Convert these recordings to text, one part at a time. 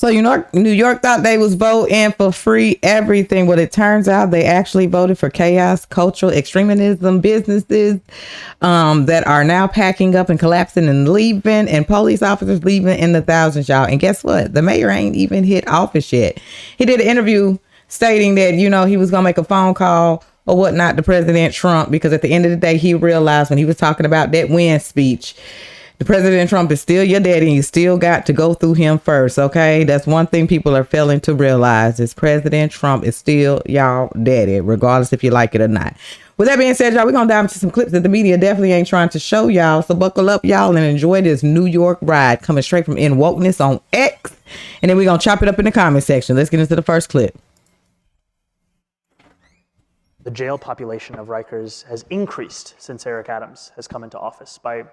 So New York thought they was voting for free everything. Well, it turns out they actually voted for chaos, cultural extremism, businesses that are now packing up and collapsing and leaving, and police officers leaving in the thousands, y'all. And guess what? The mayor ain't even hit office yet. He did an interview stating that, he was going to make a phone call or whatnot to President Trump, because at the end of the day, he realized when he was talking about that win speech, the President Trump is still your daddy, and you still got to go through him first. Okay, that's one thing people are failing to realize, is President Trump is still y'all daddy, regardless if you like it or not. With that being said, y'all, we're gonna dive into some clips that the media definitely ain't trying to show y'all. So buckle up, y'all, and enjoy this New York ride coming straight from In Wokeness on X, and then we're gonna chop it up in the comment section. Let's get into the first clip. The jail population of Rikers has increased since Eric Adams has come into office by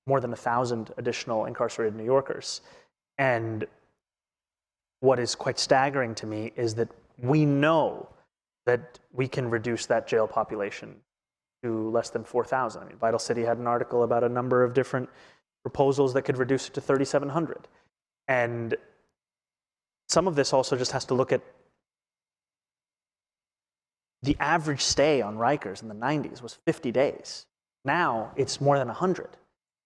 more than 1,000 additional incarcerated New Yorkers. And what is quite staggering to me is that we know that we can reduce that jail population to less than 4,000. I mean, Vital City had an article about a number of different proposals that could reduce it to 3,700. And some of this also just has to look at the average stay on Rikers in the 90s was 50 days. Now it's more than 100.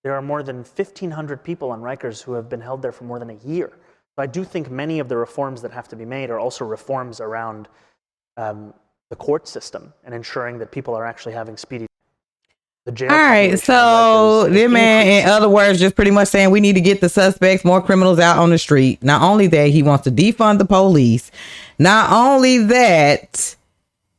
There are more than 1,500 people on Rikers who have been held there for more than a year. So I do think many of the reforms that have to be made are also reforms around the court system and ensuring that people are actually having speedy. The jail. All right, so this man, in other words, just pretty much saying we need to get the suspects, more criminals out on the street. Not only that, he wants to defund the police. Not only that,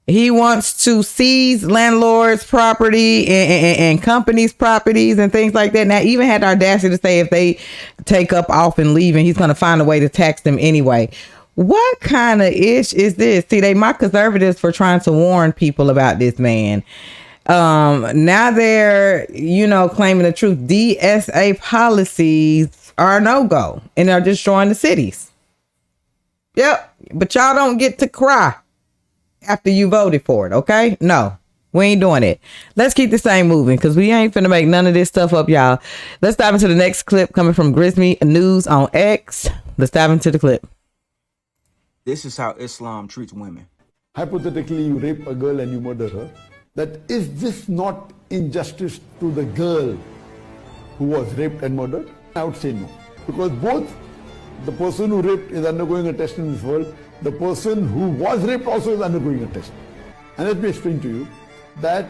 he wants to seize landlords' property and companies' properties and things like that. Now, even had the audacity to say if they take up off and leave, and he's going to find a way to tax them anyway. What kind of ish is this? See, they mock conservatives for trying to warn people about this man. Now they're, claiming the truth. DSA policies are a no-go, and they're destroying the cities. Yep, but y'all don't get to cry after you voted for it, okay? No, we ain't doing it. Let's keep this thing moving, because we ain't finna make none of this stuff up, y'all. Let's dive into the next clip coming from Grismy News on X. Let's dive into the clip. This is how Islam treats women. Hypothetically, you rape a girl and you murder her. That is this not injustice to the girl who was raped and murdered? I would say no. Because both the person who raped is undergoing a test in this world. The person who was raped also is undergoing a test. And let me explain to you that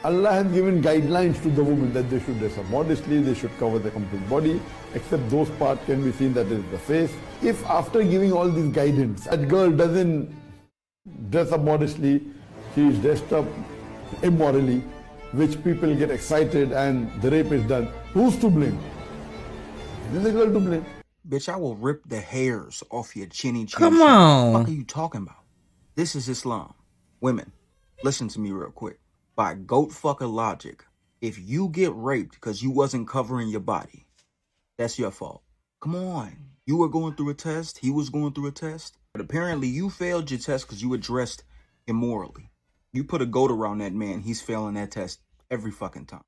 Allah has given guidelines to the women that they should dress up modestly, they should cover the complete body, except those parts can be seen that is the face. If after giving all this guidance, that girl doesn't dress up modestly, she is dressed up immorally, which people get excited and the rape is done, who's to blame? It is the girl to blame. Bitch, I will rip the hairs off your chinny chin. Come on. What the fuck are you talking about? This is Islam. Women, listen to me real quick. By goat fucker logic, if you get raped because you wasn't covering your body, that's your fault. Come on. You were going through a test. He was going through a test. But apparently you failed your test because you were dressed immorally. You put a goat around that man, he's failing that test every fucking time.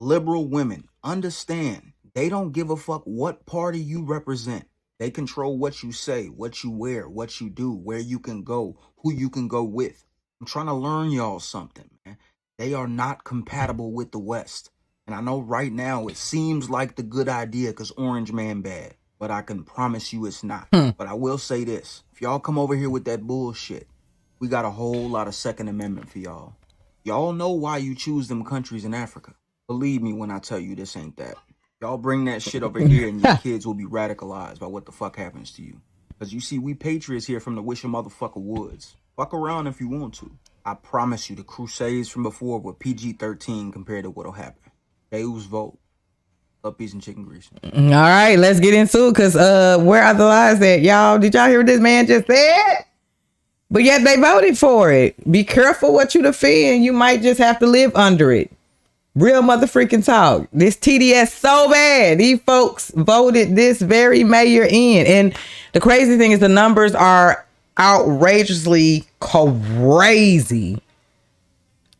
Liberal women, understand. They don't give a fuck what party you represent. They control what you say, what you wear, what you do, where you can go, who you can go with. I'm trying to learn y'all something, man. They are not compatible with the West. And I know right now it seems like the good idea because Orange Man bad. But I can promise you it's not. But I will say this. If y'all come over here with that bullshit, we got a whole lot of Second Amendment for y'all. Y'all know why you choose them countries in Africa. Believe me when I tell you this ain't that. Y'all bring that shit over here and your kids will be radicalized by what the fuck happens to you. Because you see, we patriots here from the Wish a Motherfucker Woods. Fuck around if you want to. I promise you the Crusades from before were PG-13 compared to what'll happen. Deus vote. Love, peace, and chicken grease. All right, let's get into it, because where are the lies at, y'all? Did y'all hear what this man just said? But yet they voted for it. Be careful what you defend. You might just have to live under it. Real motherfucking talk. This TDS so bad. These folks voted this very mayor in. And the crazy thing is the numbers are outrageously crazy.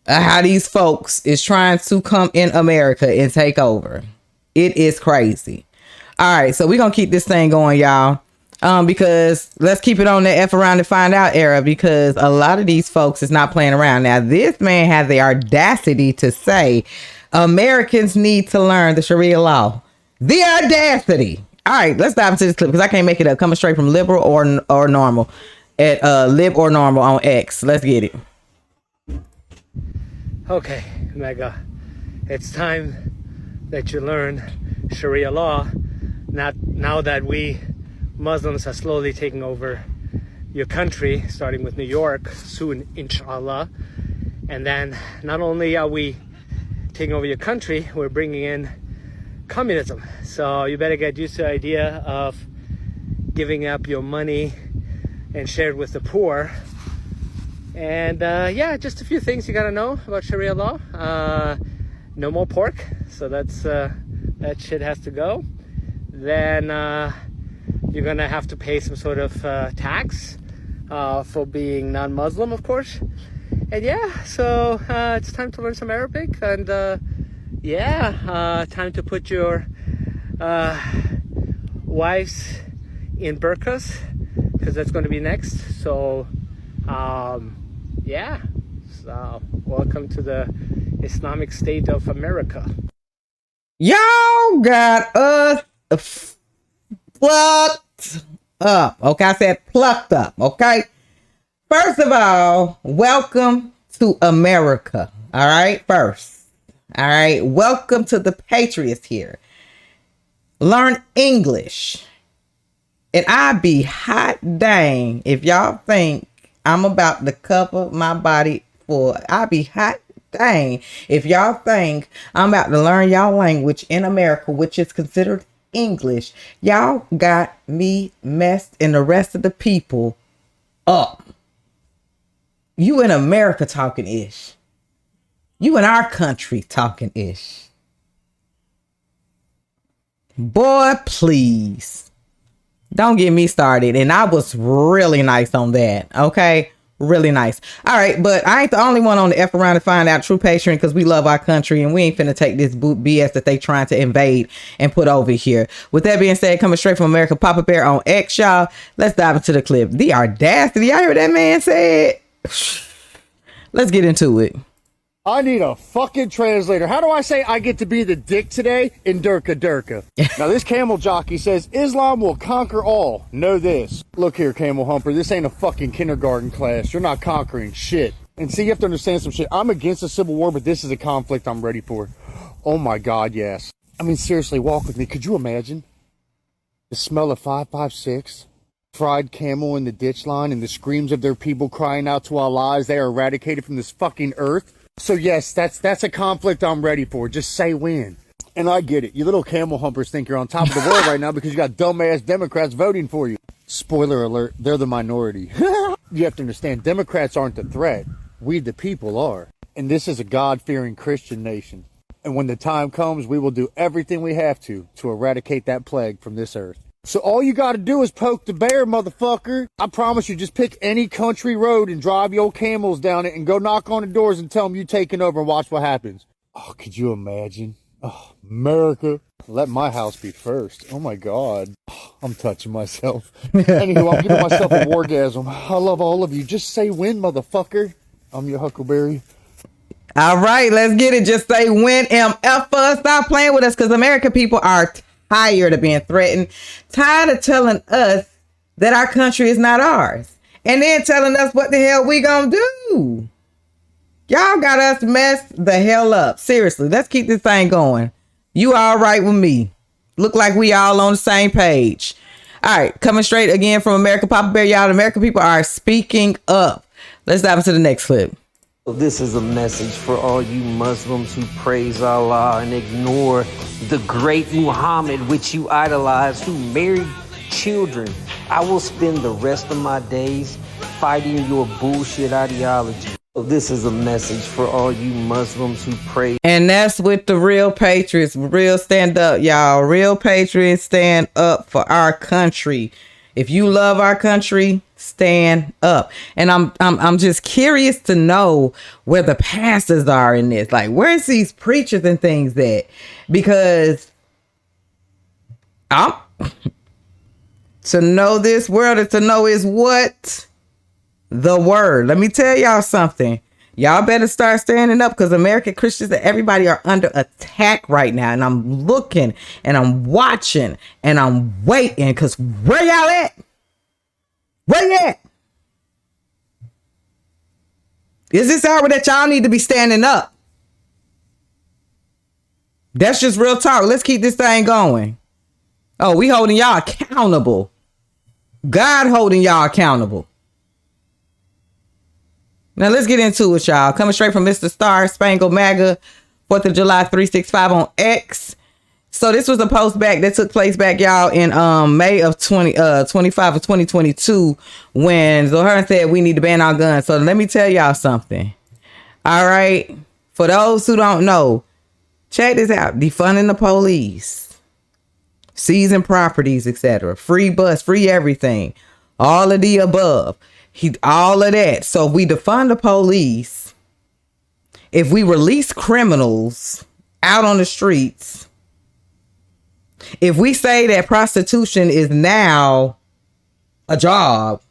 How these folks is trying to come in America and take over. It is crazy. All right, so we're going to keep this thing going, y'all. Because let's keep it on the F around to find out era, because a lot of these folks is not playing around. Now, this man has the audacity to say Americans need to learn the Sharia law. The audacity. All right, let's dive into this clip because I can't make it up. Coming straight from liberal or normal at lib or normal on X. Let's get it. Okay, Mega, it's time that you learn Sharia law. Now that we Muslims are slowly taking over your country, starting with New York soon, inshallah. And then not only are we taking over your country, we're bringing in communism. So you better get used to the idea of giving up your money and share it with the poor. And yeah, just a few things you gotta know about Sharia law. No more pork, so that shit has to go. Then you're gonna have to pay some sort of tax for being non-Muslim, of course. And yeah, so it's time to learn some Arabic, and yeah, time to put your wives in burqas, because that's going to be next. So yeah, so welcome to the Islamic State of America. Y'all got us plucked up. Okay, I said plucked up. Okay, first of all, welcome to America. All right, all right, welcome to the Patriots here. Learn English. And I be hot dang if y'all think I'm about to cover my body for. I be hot dang if y'all think I'm about to learn y'all language in America, which is considered English. Y'all got me messed and the rest of the people up. You in America talking ish. You in our country talking ish. Boy, please. Don't get me started. And I was really nice on that. Okay. Really nice. All right. But I ain't the only one on the F around to find out true patron, because we love our country and we ain't finna take this BS that they trying to invade and put over here. With that being said, coming straight from America, Papa Bear on X, y'all. Let's dive into the clip. The audacity. I heard that man said. Let's get into it. I need a fucking translator. How do I say I get to be the dick today in Durka Durka? Now, this camel jockey says Islam will conquer all. Know this. Look here, camel humper. This ain't a fucking kindergarten class. You're not conquering shit. And see, you have to understand some shit. I'm against a civil war, but this is a conflict I'm ready for. Oh my God, yes. I mean, seriously, walk with me. Could you imagine the smell of 556? Fried camel in the ditch line and the screams of their people crying out to Allah as they are eradicated from this fucking earth? So yes, that's a conflict I'm ready for. Just say when. And I get it. You little camel humpers think you're on top of the world right now because you got dumbass Democrats voting for you. Spoiler alert, they're the minority. You have to understand, Democrats aren't the threat. We the people are. And this is a God-fearing Christian nation. And when the time comes, we will do everything we have to eradicate that plague from this earth. So all you gotta do is poke the bear, motherfucker. I promise you, just pick any country road and drive your camels down it and go knock on the doors and tell them you taking over and watch what happens. Oh, could you imagine? Oh, America. Let my house be first. Oh my God. Oh, I'm touching myself. Anywho, I'm giving myself an orgasm. I love all of you. Just say when, motherfucker. I'm your Huckleberry. All right, let's get it. Just say when, MF. Stop playing with us, because American people are tired of being threatened, tired of telling us that our country is not ours, and then telling us what the hell we gonna do. Y'all got us messed the hell up. Seriously, let's keep this thing going. You all right with me? Look like we all on the same page. All right, coming straight again from America, Papa Bear, y'all. American people are speaking up. Let's dive into the next clip. This is a message for all you Muslims who praise Allah and ignore the great Muhammad, which you idolize, who married children. I will spend the rest of my days fighting your bullshit ideology. This is a message for all you Muslims who praise. And that's with the real patriots. Real stand up, y'all. Real patriots stand up for our country. If you love our country, stand up. And I'm just curious to know where the pastors are in this. Like, where's these preachers and things at? Because To know this world and to know is what? The word. Let me tell y'all something. Y'all better start standing up because American Christians and everybody are under attack right now. And I'm looking and I'm watching and I'm waiting because where y'all at? Where you at? Is this hour that y'all need to be standing up? That's just real talk. Let's keep this thing going. Oh, we holding y'all accountable. God holding y'all accountable. Now let's get into it, y'all. Coming straight from Mr. Star Spangled MAGA, 4th of July 365 on X. So this was a post back that took place back, y'all, in May of 25 of 2022 when Zohran said we need to ban our guns. So let me tell y'all something. All right. For those who don't know, check this out. Defunding the police, seizing properties, etc. Free bus, free everything. All of the above. All of that. So if we defund the police, if we release criminals out on the streets, if we say that prostitution is now a job,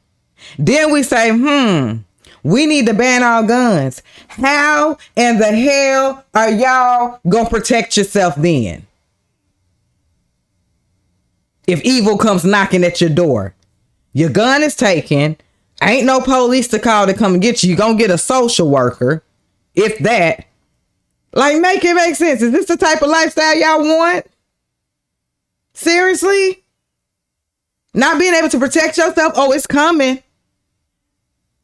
then we say, we need to ban our guns. How in the hell are y'all gonna protect yourself then? If evil comes knocking at your door, your gun is taken. Ain't no police to call to come and get you. You're gonna get a social worker, if that. Like, make it make sense. Is this the type of lifestyle y'all want? Seriously? Not being able to protect yourself? Oh, it's coming.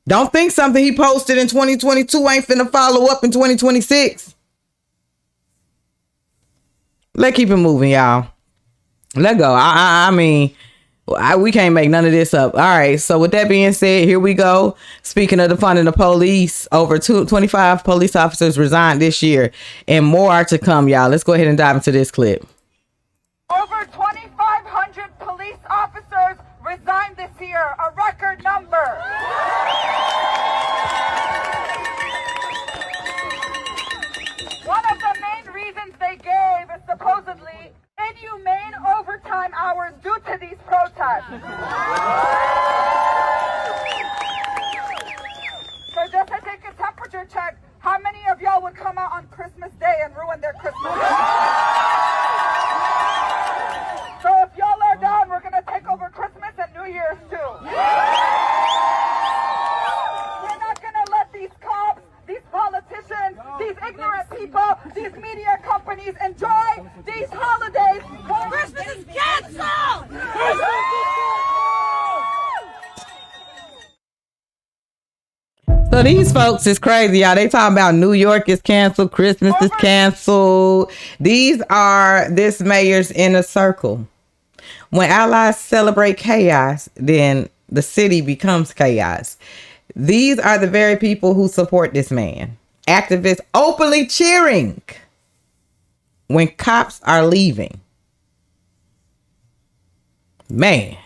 Don't think something he posted in 2022 ain't finna follow up in 2026. Let's keep it moving, y'all. Let go. I mean, we can't make none of this up. All right. So with that being said, here we go. Speaking of defunding the police, over 25 police officers resigned this year and more are to come, y'all. Let's go ahead and dive into this clip. Over 2,500 police officers resigned this year, a record number. One of the main reasons they gave is supposedly inhumane overtime hours due to these protests. So just to take a temperature check, how many of y'all would come out on Christmas Day and ruin their Christmas Day? So if y'all are down, we're gonna take over Christmas and New Year's too. We're not gonna let these cops, these politicians, these ignorant people, these media companies enjoy these holidays. Christmas is canceled! So these folks is crazy, y'all. They talking about New York is canceled, Christmas is canceled. These are this mayor's inner circle. When allies celebrate chaos, then the city becomes chaos. These are the very people who support this man. Activists openly cheering when cops are leaving. Man.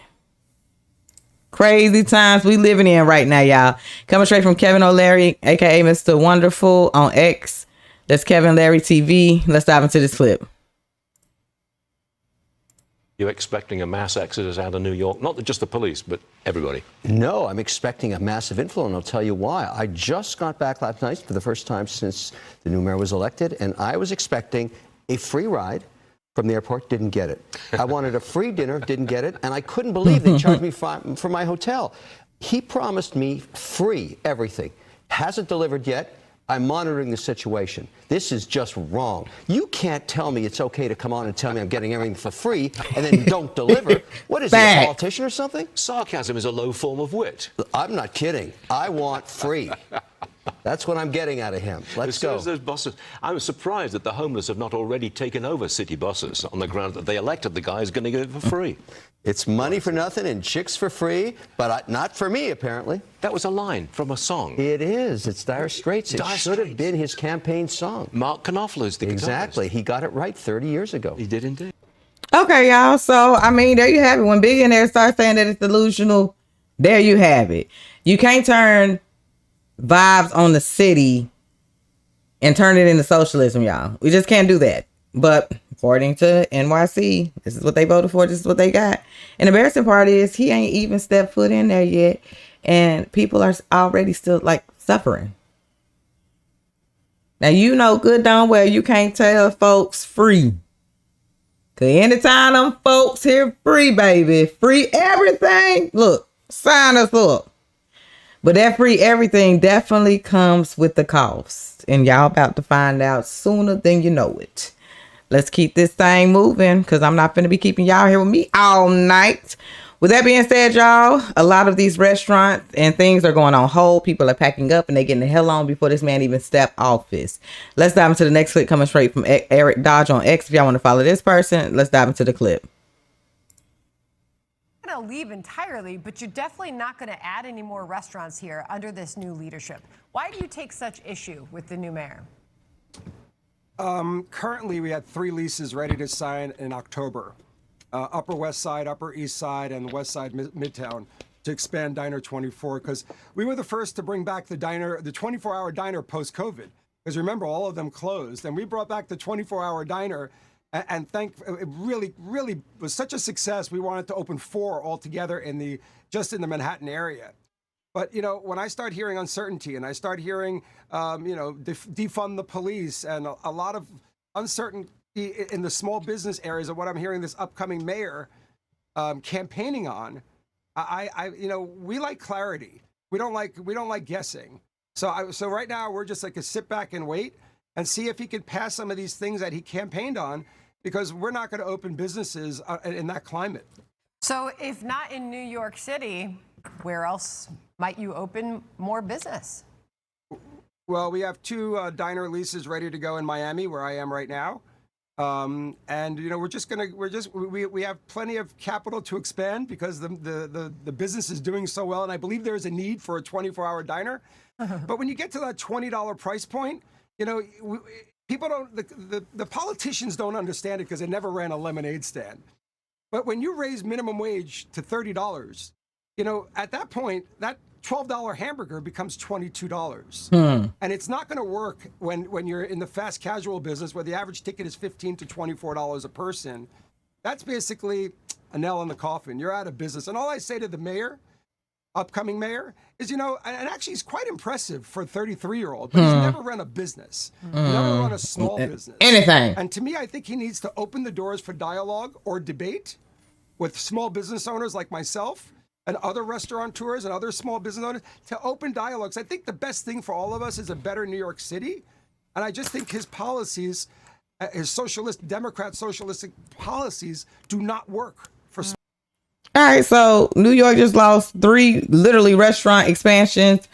Crazy times we living in right now, y'all. Coming straight from Kevin O'Leary, aka Mr. Wonderful on X. That's Kevin Larry TV. Let's dive into this clip. You're expecting a mass exodus out of New York, not just the police, but everybody. No, I'm expecting a massive inflow, and I'll tell you why. I just got back last night for the first time since the new mayor was elected, and I was expecting a free ride from the airport, didn't get it. I wanted a free dinner, didn't get it, and I couldn't believe they charged me for my hotel. He promised me free everything. Hasn't delivered yet. I'm monitoring the situation. This is just wrong. You can't tell me it's okay to come on and tell me I'm getting everything for free and then don't deliver. What is he, a politician or something? Sarcasm is a low form of wit. I'm not kidding. I want free. That's what I'm getting out of him. Let's go. Those buses, I'm surprised that the homeless have not already taken over city buses on the ground that they elected the guy who's going to get it for free. It's money for nothing and chicks for free, but not for me, apparently. That was a line from a song. It is. It's Dire Straits. It should have been his campaign song. Mark Knopfler's the guitarist. Exactly. He got it right 30 years ago. He did indeed. Okay, y'all. So, I mean, there you have it. When billionaires start saying that it's delusional, there you have it. You can't turn vibes on the city and turn it into socialism, y'all. We just can't do that. But According to NYC, this is what they voted for. This is what they got. And the embarrassing part is he ain't even stepped foot in there yet. And people are already still like suffering. Now, you know good darn well you can't tell folks free. Cause anytime them folks hear free, baby, free everything. Look, sign us up. But that free everything definitely comes with the cost. And y'all about to find out sooner than you know it. Let's keep this thing moving because I'm not going to be keeping y'all here with me all night. With that being said, y'all, a lot of these restaurants and things are going on hold. People are packing up and they're getting the hell on before this man even stepped office. Let's dive into the next clip coming straight from Eric Dodge on X. If y'all want to follow this person, let's dive into the clip. Going to leave entirely, but you're definitely not going to add any more restaurants here under this new leadership. Why do you take such issue with the new mayor? Currently, we had 3 leases ready to sign in October. Upper West Side, Upper East Side, and West Side Midtown to expand Diner 24 because we were the first to bring back the 24-hour diner post-COVID. Because remember, all of them closed, and we brought back the 24-hour diner, and it really was such a success. We wanted to open 4 altogether just in the Manhattan area. But when I start hearing uncertainty and I start hearing, defund the police and a lot of uncertainty in the small business areas of what I'm hearing this upcoming mayor campaigning on, we like clarity. We don't like guessing. So right now we're just like a sit back and wait and see if he can pass some of these things that he campaigned on, because we're not going to open businesses in that climate. So if not in New York City, where else might you open more business? Well, we have 2 diner leases ready to go in Miami, where I am right now. And we have plenty of capital to expand because the business is doing so well, and I believe there is a need for a 24-hour diner. But when you get to that $20 price point, people the politicians don't understand it because they never ran a lemonade stand. But when you raise minimum wage to $30, at that point that $12 hamburger becomes $22. And it's not going to work when you're in the fast casual business where the average ticket is $15 to $24 a person. That's basically a nail in the coffin. You're out of business. And all I say to the mayor, upcoming mayor, is, and actually he's quite impressive for a 33-year-old, but he's never run a business. Never run a small business. Anything. And to me, I think he needs to open the doors for dialogue or debate with small business owners like myself and other restaurateurs and other small business owners to open dialogues. I think the best thing for all of us is a better New York City. And I just think his policies, his Democrat socialistic policies do not work for. All right, so New York just lost 3 literally restaurant expansions,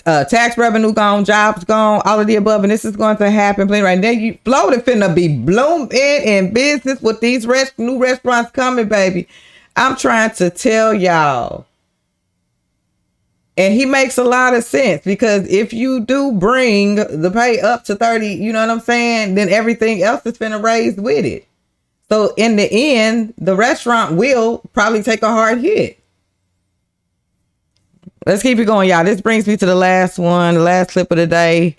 tax revenue gone, jobs gone, all of the above, and this is going to happen. Right now, Florida finna be blooming in business with these new restaurants coming, baby. I'm trying to tell y'all. And he makes a lot of sense, because if you do bring the pay up to 30, you know what I'm saying, then everything else is finna raise with it. So in the end, the restaurant will probably take a hard hit. Let's keep it going, y'all. This brings me to the last one, the last clip of the day.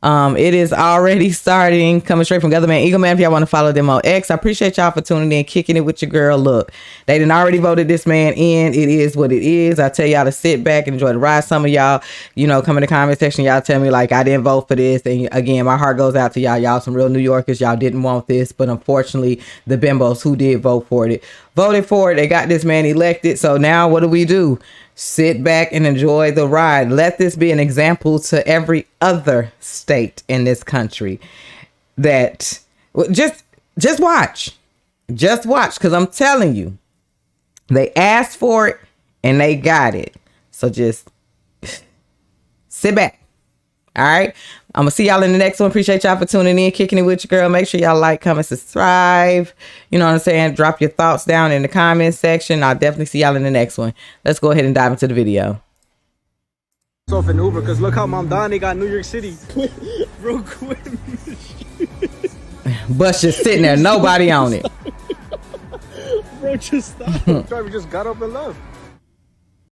It is already starting, coming straight from Other Man, Eagle Man. If y'all want to follow them on X, I appreciate y'all for tuning in, kicking it with your girl. Look, they done already voted this man in. It is what it is. I tell y'all to sit back and enjoy the ride. Some of y'all, come in the comment section, y'all tell me like I didn't vote for this. And again, my heart goes out to y'all. Y'all some real New Yorkers. Y'all didn't want this, but unfortunately, the bimbos who did vote for it voted for it. They got this man elected. So now what do? Sit back and enjoy the ride. Let this be an example to every other state in this country that just watch. Just watch, because I'm telling you, they asked for it and they got it. So just sit back. All right. I'm going to see y'all in the next one. Appreciate y'all for tuning in, kicking it with your girl. Make sure y'all like, comment, subscribe. You know what I'm saying? Drop your thoughts down in the comment section. I'll definitely see y'all in the next one. Let's go ahead and dive into the video. Off an Uber, because look how Mamdani got New York City. Bro, quit. Bus just sitting there. Nobody on it. Bro, just stop. Driver just got up and left.